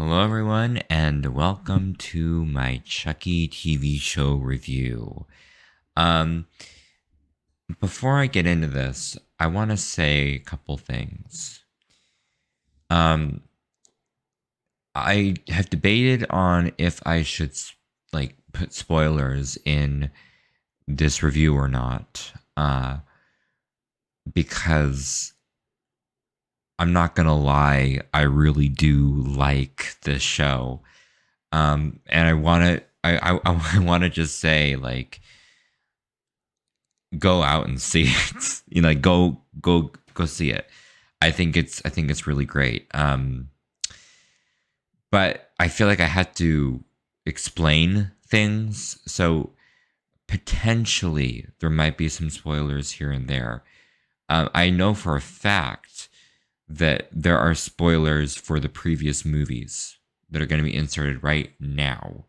Hello, everyone, and welcome to my Chucky TV show review. Um, Before I get into this, I want to say a couple things. Um, I have debated on if I should put spoilers in this review or not, because I'm not gonna lie, I really do like this show. And I want to, I want to just say go out and see it. Go see it. I think it's really great. But I feel like I had to explain things, so potentially there might be some spoilers here and there. I know for a fact that there are spoilers for the previous movies that are going to be inserted right now.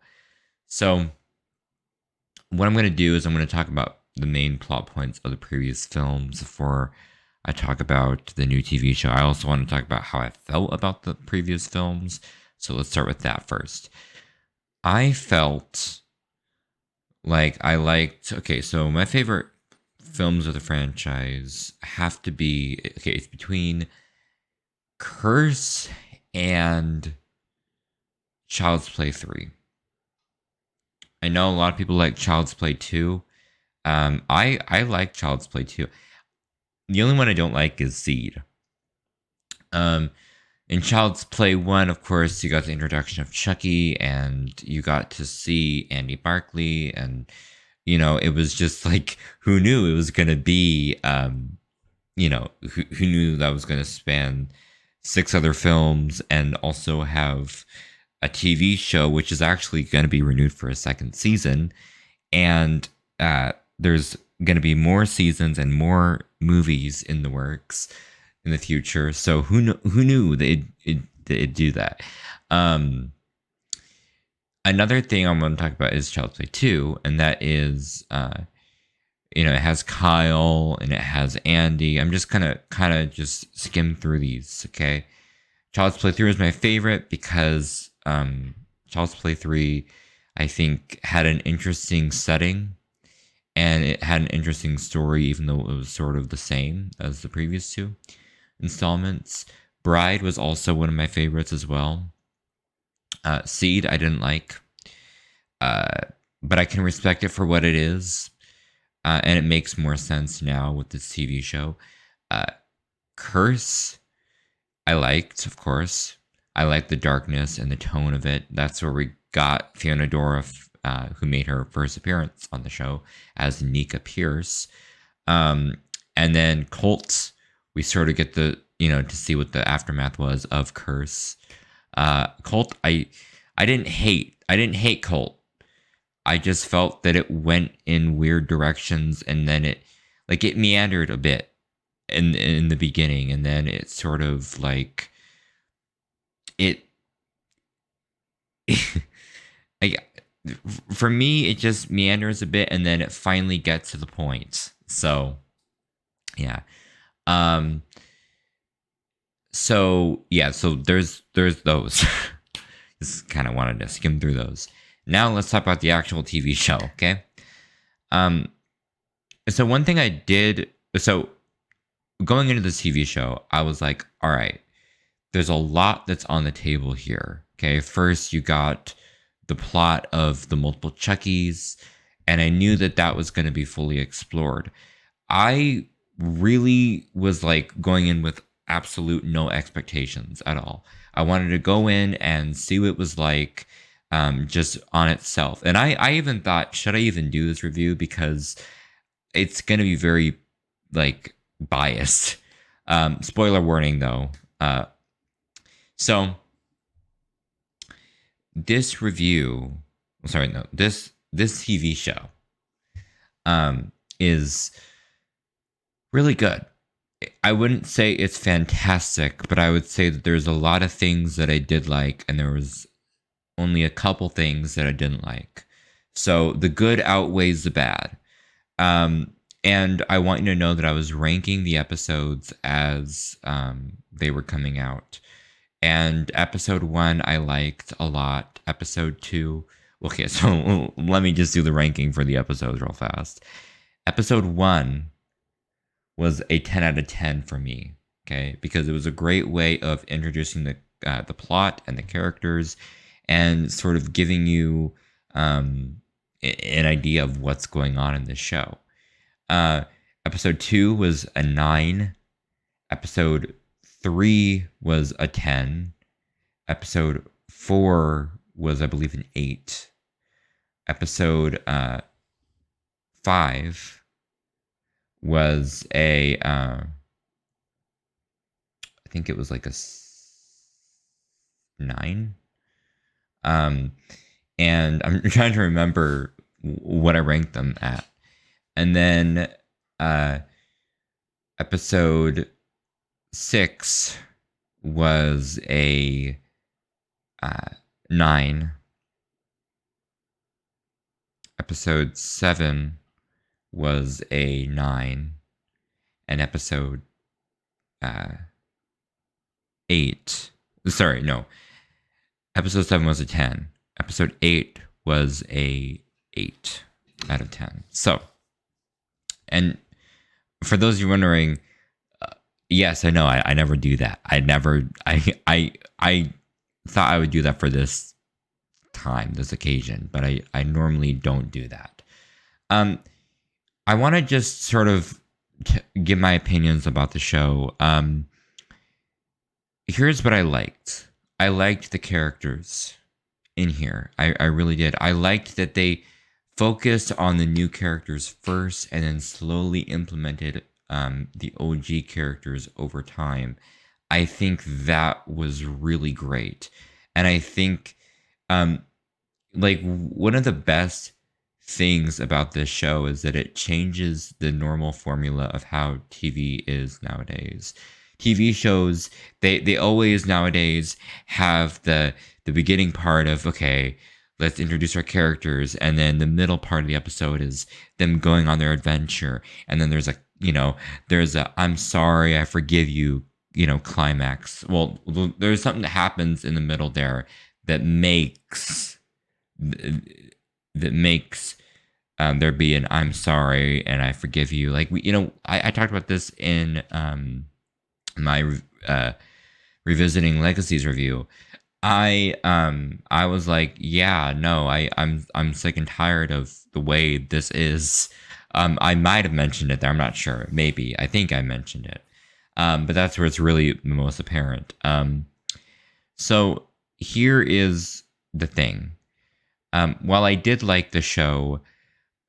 So what I'm going to do is I'm going to talk about the main plot points of the previous films before I talk about the new TV show. I also want to talk about how I felt about the previous films. So let's start with that first. I felt like I liked, okay, so my favorite films of the franchise have to be, okay, it's between Curse and Child's Play 3. I know a lot of people like Child's Play 2. I like Child's Play 2. The only one I don't like is Seed. In Child's Play 1, of course, you got the introduction of Chucky, and you got to see Andy Barclay, and, it was just like, who knew it was going to be, who knew that was going to span 6 other films and also have a TV show, which is actually going to be renewed for a second season. And there's going to be more seasons and more movies in the works in the future. So who knew that it'd do that? Another thing I'm going to talk about is Child's Play 2, and that is, it has Kyle and it has Andy. I'm just kind of just skim through these, okay? Child's Play 3 is my favorite because Child's Play 3, I think, had an interesting setting, and it had an interesting story, even though it was sort of the same as the previous 2 installments. Bride was also one of my favorites as well. Seed, I didn't like, but I can respect it for what it is, and it makes more sense now with this TV show. Curse, I liked, of course. I liked the darkness and the tone of it. That's where we got Fiona Dourif, who made her first appearance on the show as Nika Pierce. And then Cult, we sort of get to see what the aftermath was of Curse. Cult, I didn't hate Cult. I just felt that it went in weird directions, and then it meandered a bit in the beginning, and then it sort of like it for me, it just meanders a bit, and then it finally gets to the point. So yeah. So there's those. Just kind of wanted to skim through those. Now let's talk about the actual TV show, okay? So one thing I did, so going into this TV show, I was like, all right, there's a lot that's on the table here, okay? First, you got the plot of the multiple Chuckies, and I knew that was going to be fully explored. I really was like going in with absolute no expectations at all. I wanted to go in and see what it was like, just on itself. And I even thought, should I even do this review? Because it's going to be very biased. Spoiler warning though. So this review, sorry, no, this TV show, is really good. I wouldn't say it's fantastic, but I would say that there's a lot of things that I did like, and there was only a couple things that I didn't like. So the good outweighs the bad. And I want you to know that I was ranking the episodes as they were coming out. And episode 1 I liked a lot. Episode 2, okay, so let me just do the ranking for the episodes real fast. Episode 1 was a 10 out of 10 for me, okay? Because it was a great way of introducing the plot and the characters and sort of giving you an idea of what's going on in the show. Uh, Episode 2 was a 9. Episode 3 was a 10. Episode 4 was, I believe, an 8. Episode 5 was I think it was like a 9. Um, and I'm trying to remember what I ranked them at. And then uh, episode 6 was a 9. Episode 7 was a 9. And episode 8. Sorry, no. Episode 7 was a 10. Episode 8 was a 8 out of 10. So, and for those of you wondering, yes, I know I never do that. I thought I would do that for this time, this occasion, but I normally don't do that. I want to just sort of give my opinions about the show. Here's what I liked. I liked the characters in here. I really did. I liked that they focused on the new characters first and then slowly implemented the OG characters over time. I think that was really great. And I think like one of the best things about this show is that it changes the normal formula of how TV is nowadays. TV shows, they always nowadays have the beginning part of, okay, let's introduce our characters, and then the middle part of the episode is them going on their adventure, and then there's a, there's a I'm sorry, I forgive you, climax. Well, there's something that happens in the middle there that makes there be an I'm sorry and I forgive you. Like I talked about this in my revisiting legacies review. I was like, yeah, no, I'm sick and tired of the way this is. I might have mentioned it there. I'm not sure. Maybe. I think I mentioned it. But that's where it's really the most apparent. So here is the thing. While I did like the show,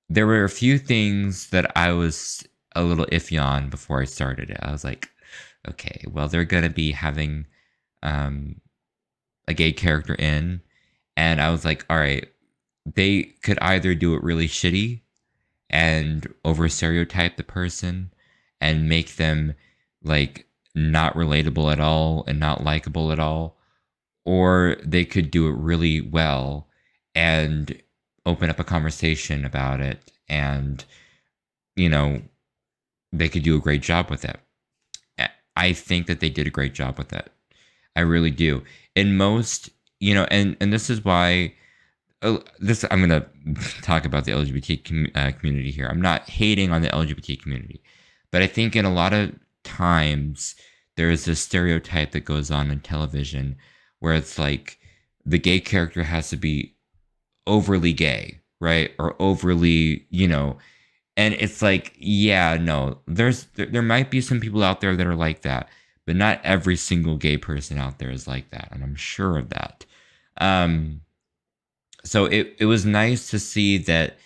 there were a few things that I was a little iffy on before I started it. I was like, okay, well, they're going to be having a gay character in. And I was like, all right, they could either do it really shitty and over stereotype the person and make them like not relatable at all and not likable at all, or they could do it really well and open up a conversation about it, and they could do a great job with it. I think that they did a great job with it. I really do. In most, and this is why this I'm going to talk about the LGBT community here. I'm not hating on the LGBT community, but I think in a lot of times there is this stereotype that goes on in television where it's like the gay character has to be overly gay, right? Or overly, and it's like, yeah, no, there might be some people out there that are like that, but not every single gay person out there is like that, and I'm sure of that. So it was nice to see that,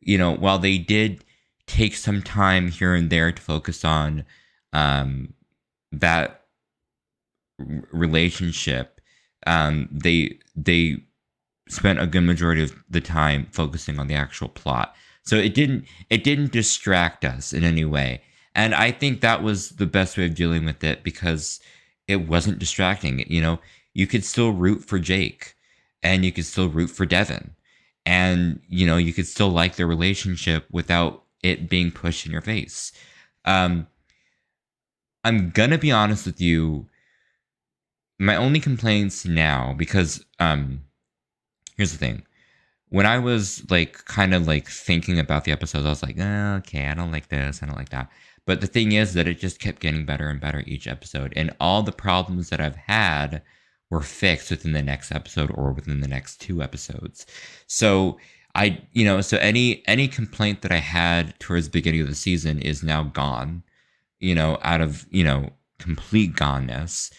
while they did take some time here and there to focus on that relationship, they spent a good majority of the time focusing on the actual plot. So it didn't distract us in any way. And I think that was the best way of dealing with it, because it wasn't distracting. You could still root for Jake, and you could still root for Devin, and you could still like their relationship without it being pushed in your face. I'm gonna be honest with you. my only complaints now, because here's the thing. When I was like kind of like thinking about the episodes, I was like, oh, okay, I don't like this, I don't like that. But the thing is that it just kept getting better and better each episode, and all the problems that I've had were fixed within the next episode or within the next two episodes. So so any complaint that I had towards the beginning of the season is now gone, out of, complete goneness.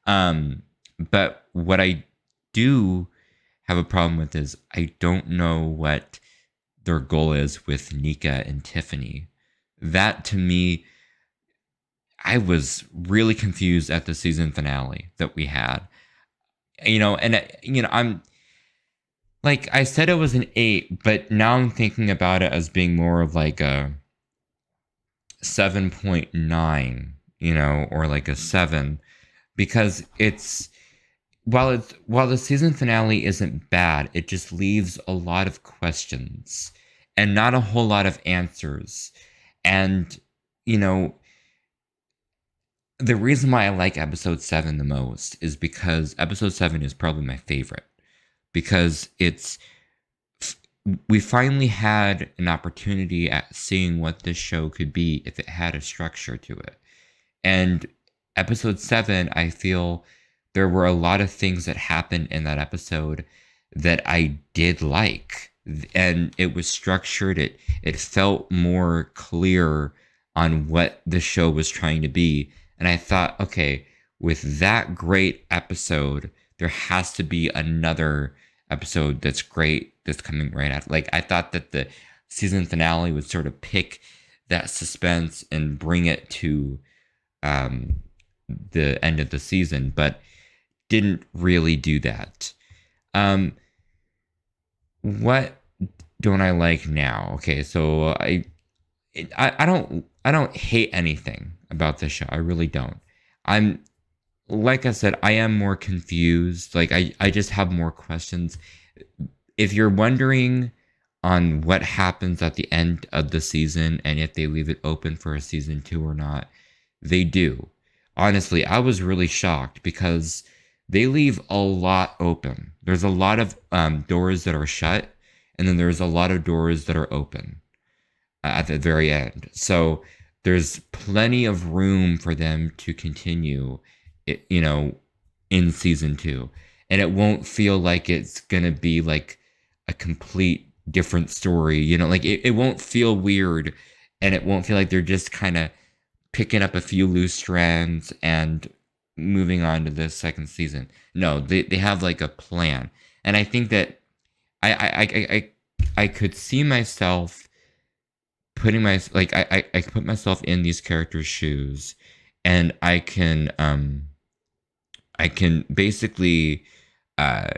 But what I do have a problem with is I don't know what their goal is with Nika and Tiffany. That to me, I was really confused at the season finale that we had. I'm like, I said it was an 8, but now I'm thinking about it as being more of like a 7.9, or like a 7, because while the season finale isn't bad, it just leaves a lot of questions and not a whole lot of answers. And you know, the reason why I like episode 7 the most is because episode 7 is probably my favorite, because we finally had an opportunity at seeing what this show could be if it had a structure to it. And episode 7, I feel there were a lot of things that happened in that episode that I did like. And it was structured. It felt more clear on what the show was trying to be. And I thought, okay, with that great episode, there has to be another episode that's great that's coming right after. Like, I thought that the season finale would sort of pick that suspense and bring it to um, the end of the season, but didn't really do that. What don't I like now? Okay, so I don't hate anything about this show. I really don't. I'm Like I said, I am more confused. Like, I just have more questions. If you're wondering on what happens at the end of the season and if they leave it open for a season 2 or not, they do. Honestly, I was really shocked because they leave a lot open. There's a lot of doors that are shut, and then there's a lot of doors that are open at the very end. So there's plenty of room for them to continue, in season 2. And it won't feel like it's going to be like a complete different story, like it won't feel weird, and it won't feel like they're just kind of picking up a few loose strands and moving on to the second season. No, they have like a plan. And I think that I could see myself putting I can put myself in these characters' shoes, and I can basically uh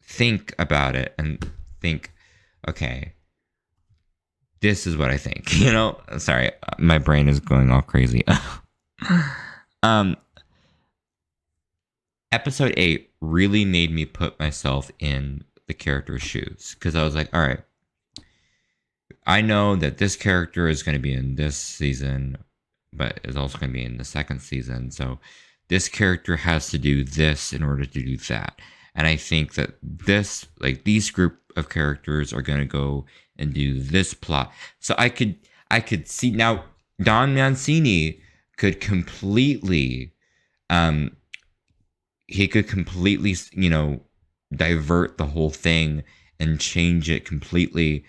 think about it and think, okay, this is what I think. Sorry, my brain is going all crazy. um Episode 8 really made me put myself in the character's shoes, because I was like, all right, I know that this character is going to be in this season, but is also going to be in the second season. So this character has to do this in order to do that. And I think that these group of characters are going to go and do this plot. So I could see now Don Mancini could completely, he could completely, divert the whole thing and change it completely.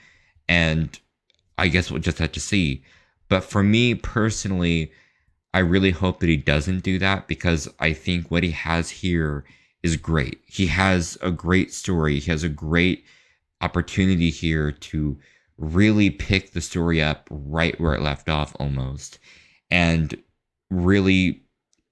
And I guess we'll just have to see. But for me personally, I really hope that he doesn't do that, because I think what he has here is great. He has a great story. He has a great opportunity here to really pick the story up right where it left off almost, and really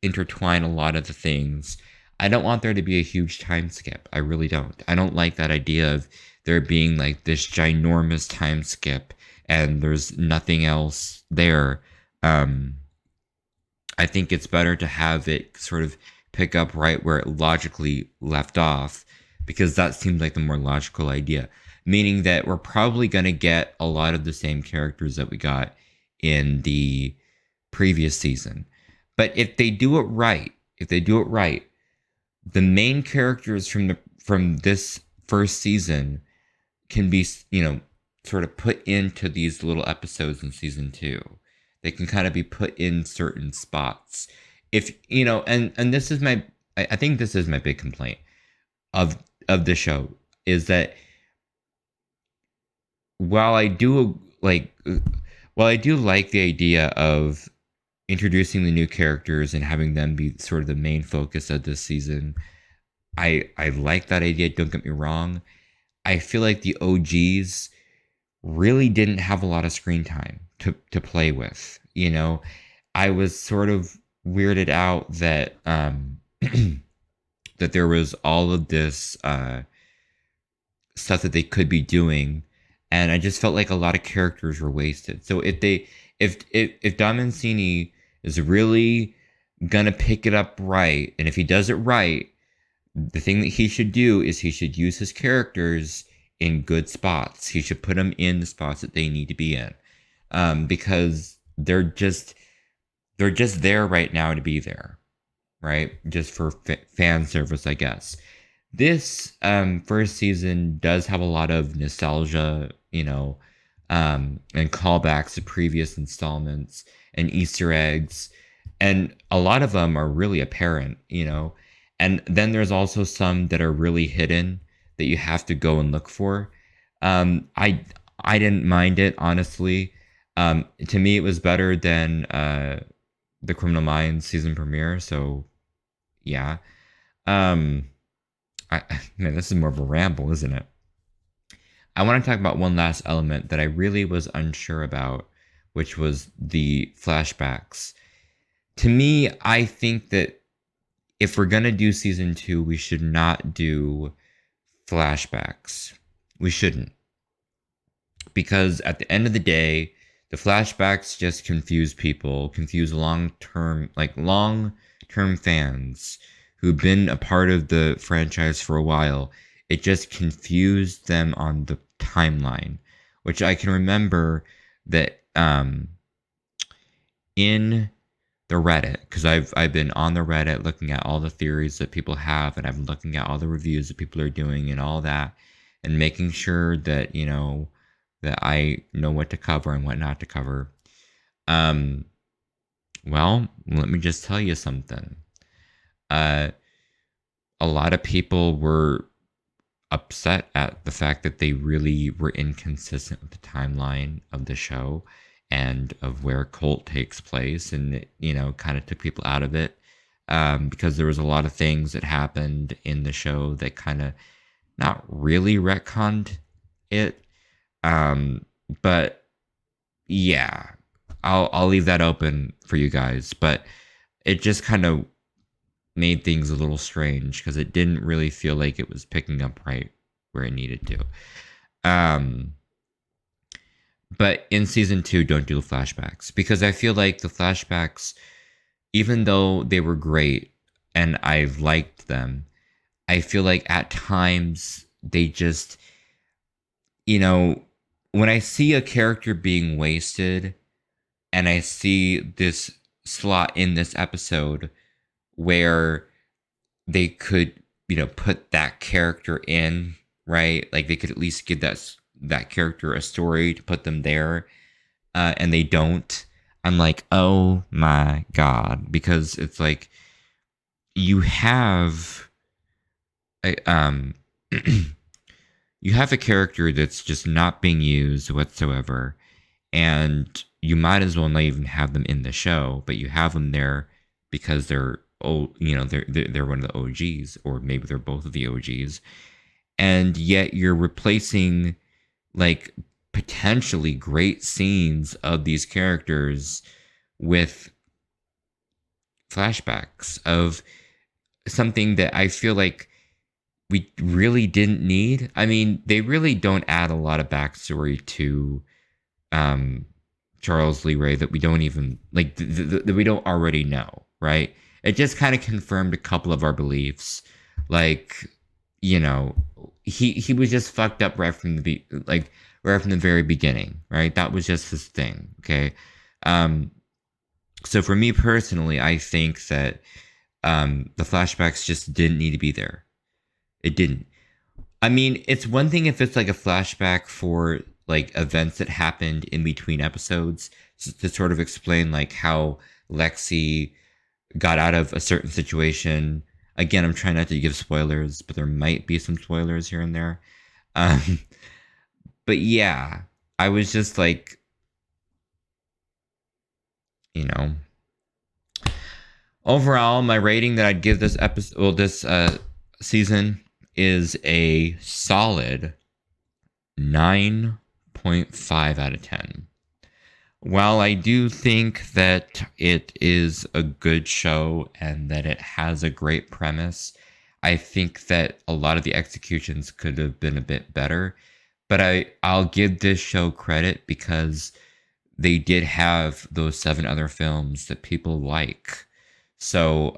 intertwine a lot of the things. I don't want there to be a huge time skip. I really don't. I don't like that idea of there being like this ginormous time skip and there's nothing else there. I think it's better to have it sort of pick up right where it logically left off, because that seems like the more logical idea. Meaning that we're probably going to get a lot of the same characters that we got in the previous season. But if they do it right, the main characters from this first season can be, sort of put into these little episodes in season 2. They can kind of be put in certain spots. If and this is my, I think this is my big complaint of the show, is that while I do like while I do like the idea of introducing the new characters and having them be sort of the main focus of this season, I like that idea, don't get me wrong. I feel like the OGs really didn't have a lot of screen time to play with. I was sort of weirded out that that there was all of this stuff that they could be doing, and I just felt like a lot of characters were wasted. So if Don Mancini is really gonna pick it up right, and if he does it right, the thing that he should do is he should use his characters in good spots. He should put them in the spots that they need to be in, because they're just there right now to be there, right? Just for fan service, I guess. This first season does have a lot of nostalgia, and callbacks to previous installments and Easter eggs, and a lot of them are really apparent. And then there's also some that are really hidden that you have to go and look for. I didn't mind it, honestly. To me, it was better than the Criminal Minds season premiere. So yeah. Um, man, this is more of a ramble, isn't it? I want to talk about one last element that I really was unsure about, which was the flashbacks. To me, I think that if we're gonna do season 2, we should not do flashbacks. We shouldn't. Because at the end of the day, the flashbacks just confuse people, confuse long term fans who've been a part of the franchise for a while. It just confused them on the timeline, which I can remember that in the Reddit, because I've been on the Reddit looking at all the theories that people have, and I've been looking at all the reviews that people are doing and all that, and making sure that that I know what to cover and what not to cover. Um, well, let me just tell you something. Uh, a lot of people were upset at the fact that they really were inconsistent with the timeline of the show and of where Colt takes place, and it, kind of took people out of it, because there was a lot of things that happened in the show that kind of not really retconned it. But yeah, I'll leave that open for you guys. But it just kind of made things a little strange because it didn't really feel like it was picking up right where it needed to. Um, but in season 2, don't do flashbacks, because I feel like the flashbacks, even though they were great and I've liked them, I feel like at times they just, you know, when I see a character being wasted and I see this slot in this episode where they could, put that character in, right? Like they could at least give that character a story to put them there, and they don't. I'm like, oh my god, because it's like you have a, you have a character that's just not being used whatsoever, and you might as well not even have them in the show, but you have them there because they're they're one of the OGs, or maybe they're both of the OGs, and yet you're replacing like potentially great scenes of these characters with flashbacks of something that I feel like we really didn't need. I mean, they really don't add a lot of backstory to um, Charles Lee Ray that we don't even like, that we don't already know, right? It just kind of confirmed a couple of our beliefs, like, he was just fucked up right from the very beginning, right? That was just his thing, okay? So for me personally, I think that The flashbacks just didn't need to be there. It didn't. I mean, it's one thing if it's like a flashback for like events that happened in between episodes to sort of explain like how Lexi got out of a certain situation. Again, I'm trying not to give spoilers, but there might be some spoilers here and there. Um, but yeah, I was just like, you know, overall, my rating that I'd give this episode, well, this season is a solid 9.5 out of 10. While I do think that it is a good show and that it has a great premise, I think that a lot of the executions could have been a bit better. But I'll give this show credit because they did have those 7 other films that people like. So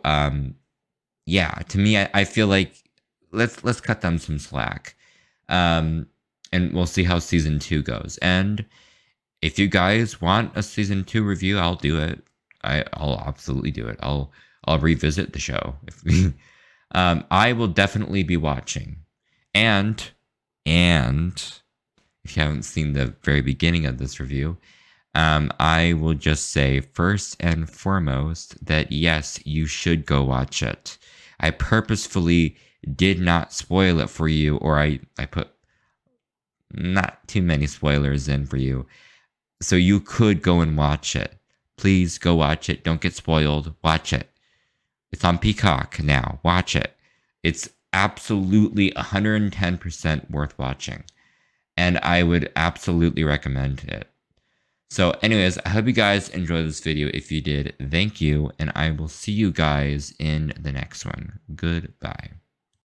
yeah, to me, I feel like let's cut them some slack. Um, and we'll see how season 2 goes. And if you guys want a season 2 review, I'll do it. I'll absolutely do it. I'll revisit the show. I will definitely be watching. And if you haven't seen the very beginning of this review, I will just say first and foremost that yes, you should go watch it. I purposefully did not spoil it for you, or I put not too many spoilers in for you. So you could go and watch it. Please go watch it. Don't get spoiled. Watch it. It's on Peacock now. Watch it. It's absolutely 110% worth watching. And I would absolutely recommend it. So anyways, I hope you guys enjoyed this video. If you did, thank you. And I will see you guys in the next one. Goodbye.